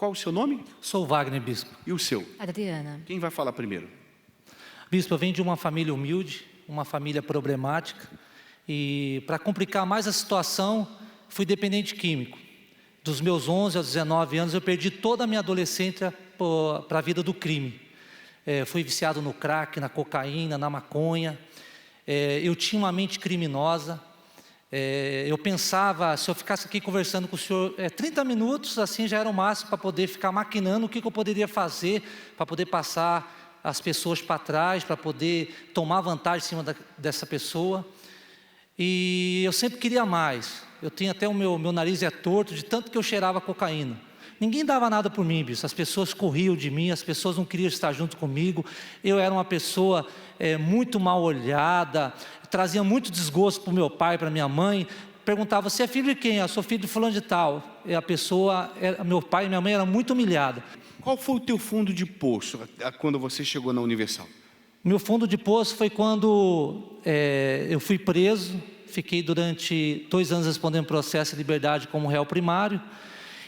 Qual o seu nome? Sou Wagner, bispo. E o seu? Adriana. Quem vai falar primeiro? Bispo, eu venho de uma família humilde, uma família problemática. E para complicar mais a situação, fui dependente químico. Dos meus 11 aos 19 anos, eu perdi toda a minha adolescência para a vida do crime. Fui viciado no crack, na cocaína, na maconha. Eu tinha uma mente criminosa. Eu pensava, se eu ficasse aqui conversando com o senhor 30 minutos, assim já era o máximo para poder ficar maquinando o que eu poderia fazer, para poder passar as pessoas para trás, para poder tomar vantagem em cima dessa pessoa. E eu sempre queria mais. Eu tinha até o meu nariz torto, de tanto que eu cheirava cocaína. Ninguém dava nada por mim, bicho. As pessoas corriam de mim, as pessoas não queriam estar junto comigo. Eu era uma pessoa muito mal olhada, trazia muito desgosto para o meu pai, para minha mãe. Perguntava, você é filho de quem? Eu sou filho de fulano de tal. E a pessoa, meu pai e minha mãe eram muito humilhados. Qual foi o teu fundo de poço quando você chegou na Universal? Meu fundo de poço foi quando eu fui preso. Fiquei durante 2 anos respondendo processo de liberdade como réu primário.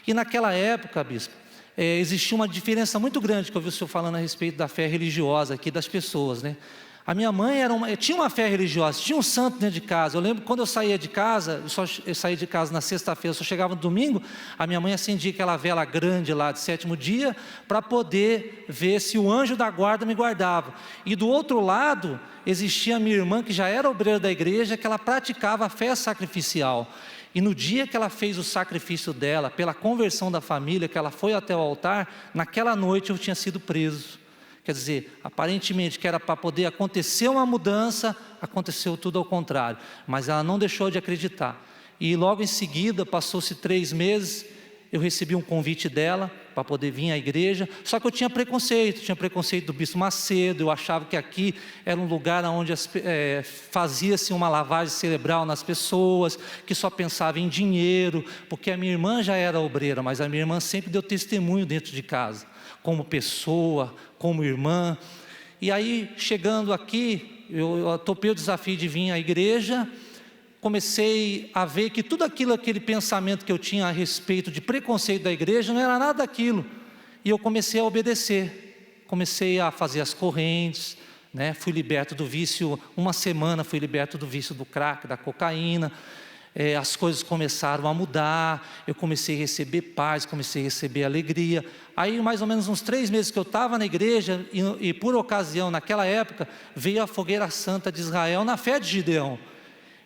E naquela época, bispo, existia uma diferença muito grande, que eu vi o senhor falando a respeito da fé religiosa aqui das pessoas, né? A minha mãe tinha uma fé religiosa, tinha um santo dentro de casa. Eu lembro quando eu saía de casa, eu saía de casa na sexta-feira, só chegava no domingo, a minha mãe acendia aquela vela grande lá de 7º dia, para poder ver se o anjo da guarda me guardava. E do outro lado, existia a minha irmã, que já era obreira da igreja, que ela praticava a fé sacrificial. E no dia que ela fez o sacrifício dela, pela conversão da família, que ela foi até o altar, naquela noite eu tinha sido preso. Quer dizer, aparentemente que era para poder acontecer uma mudança, aconteceu tudo ao contrário. Mas ela não deixou de acreditar. E logo em seguida, passou-se 3 meses, eu recebi um convite dela para poder vir à igreja. Só que eu tinha preconceito do bispo Macedo. Eu achava que aqui era um lugar onde fazia-se uma lavagem cerebral nas pessoas, que só pensava em dinheiro, porque a minha irmã já era obreira, mas a minha irmã sempre deu testemunho dentro de casa, como pessoa, como irmã. E aí, chegando aqui, eu topei o desafio de vir à igreja. Comecei a ver que tudo aquele pensamento que eu tinha a respeito de preconceito da igreja, não era nada daquilo. E eu comecei a obedecer, comecei a fazer as correntes, né? Fui liberto do vício, uma semana fui liberto do vício do crack, da cocaína. As coisas começaram a mudar, eu comecei a receber paz, comecei a receber alegria. Aí mais ou menos uns 3 meses que eu estava na igreja, e por ocasião, naquela época, veio a fogueira santa de Israel na fé de Gideão.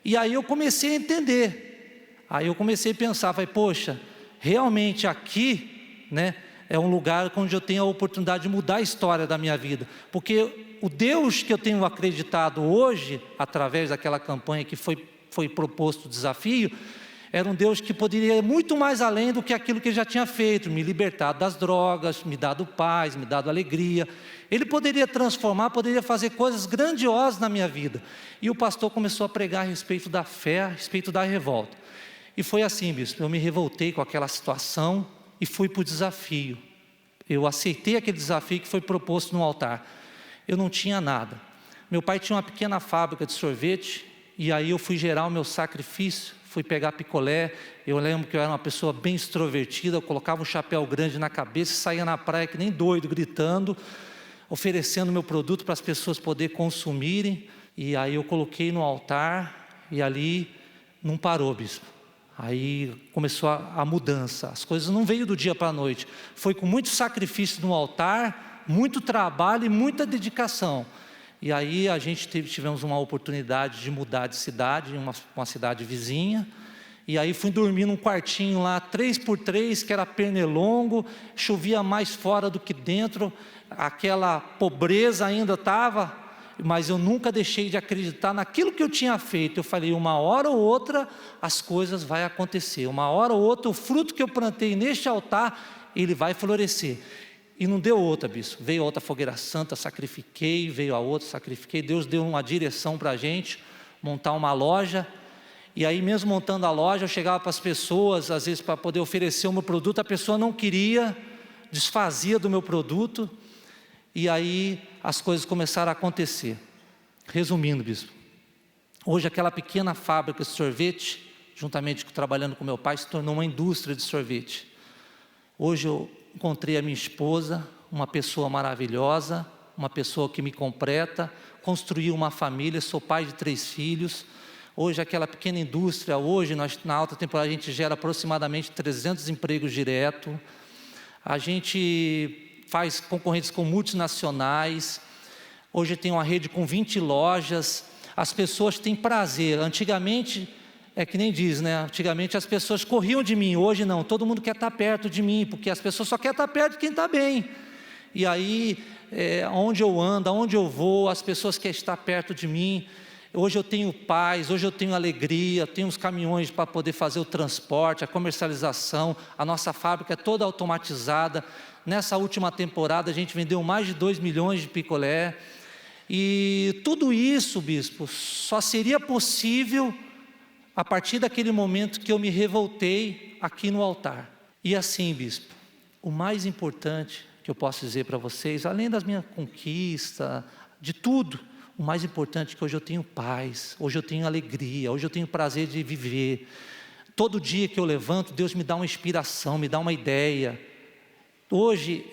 E aí eu comecei a entender, aí eu comecei a pensar, falei, poxa, realmente aqui, né, é um lugar onde eu tenho a oportunidade de mudar a história da minha vida, porque o Deus que eu tenho acreditado hoje, através daquela campanha que foi proposto o desafio, era um Deus que poderia ir muito mais além do que aquilo que Ele já tinha feito, me libertar das drogas, me dado paz, me dado alegria. Ele poderia transformar, poderia fazer coisas grandiosas na minha vida. E o pastor começou a pregar a respeito da fé, a respeito da revolta. E foi assim, bispo, eu me revoltei com aquela situação e fui para o desafio. Eu aceitei aquele desafio que foi proposto no altar. Eu não tinha nada. Meu pai tinha uma pequena fábrica de sorvete, e aí eu fui gerar o meu sacrifício, fui pegar picolé. Eu lembro que eu era uma pessoa bem extrovertida, eu colocava um chapéu grande na cabeça e saía na praia que nem doido, gritando, oferecendo meu produto para as pessoas poderem consumirem. E aí eu coloquei no altar, e ali não parou, bispo. Aí começou a mudança, as coisas não veio do dia para a noite, foi com muito sacrifício no altar, muito trabalho e muita dedicação. E aí a gente tivemos uma oportunidade de mudar de cidade, uma cidade vizinha. E aí fui dormir num quartinho lá, 3x3, que era pernilongo, chovia mais fora do que dentro, aquela pobreza ainda estava, mas eu nunca deixei de acreditar naquilo que eu tinha feito. Eu falei, uma hora ou outra as coisas vão acontecer, uma hora ou outra o fruto que eu plantei neste altar, ele vai florescer. E não deu outra, bispo. Veio outra fogueira santa, sacrifiquei, veio a outra, sacrifiquei. Deus deu uma direção para a gente, montar uma loja. E aí mesmo montando a loja, eu chegava para as pessoas, às vezes para poder oferecer o meu produto, a pessoa não queria, desfazia do meu produto. E aí as coisas começaram a acontecer. Resumindo, bispo, hoje aquela pequena fábrica de sorvete, juntamente trabalhando com meu pai, se tornou uma indústria de sorvete. Hoje eu encontrei a minha esposa, uma pessoa maravilhosa, uma pessoa que me completa, construí uma família, sou pai de 3 filhos. Hoje aquela pequena indústria, hoje nós, na alta temporada a gente gera aproximadamente 300 empregos diretos. A gente faz concorrências com multinacionais. Hoje tem uma rede com 20 lojas. As pessoas têm prazer. Antigamente, é que nem diz, né? Antigamente as pessoas corriam de mim. Hoje não, todo mundo quer estar perto de mim, porque as pessoas só querem estar perto de quem está bem. E aí, onde eu ando, aonde eu vou, as pessoas querem estar perto de mim. Hoje eu tenho paz, hoje eu tenho alegria, tenho os caminhões para poder fazer o transporte, a comercialização, a nossa fábrica é toda automatizada. Nessa última temporada a gente vendeu mais de 2 milhões de picolé. E tudo isso, bispo, só seria possível a partir daquele momento que eu me revoltei aqui no altar. E assim, bispo, o mais importante que eu posso dizer para vocês, além das minhas conquistas, de tudo, o mais importante é que hoje eu tenho paz, hoje eu tenho alegria, hoje eu tenho prazer de viver. Todo dia que eu levanto, Deus me dá uma inspiração, me dá uma ideia. Hoje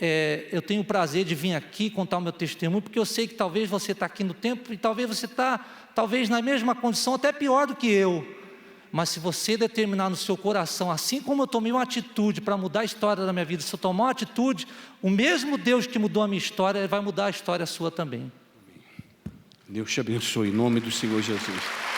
eu tenho o prazer de vir aqui contar o meu testemunho, porque eu sei que talvez você está aqui no tempo e talvez você está na mesma condição, até pior do que eu. Mas se você determinar no seu coração, assim como eu tomei uma atitude para mudar a história da minha vida, se eu tomar uma atitude, o mesmo Deus que mudou a minha história, Ele vai mudar a história sua também. Deus te abençoe, em nome do Senhor Jesus.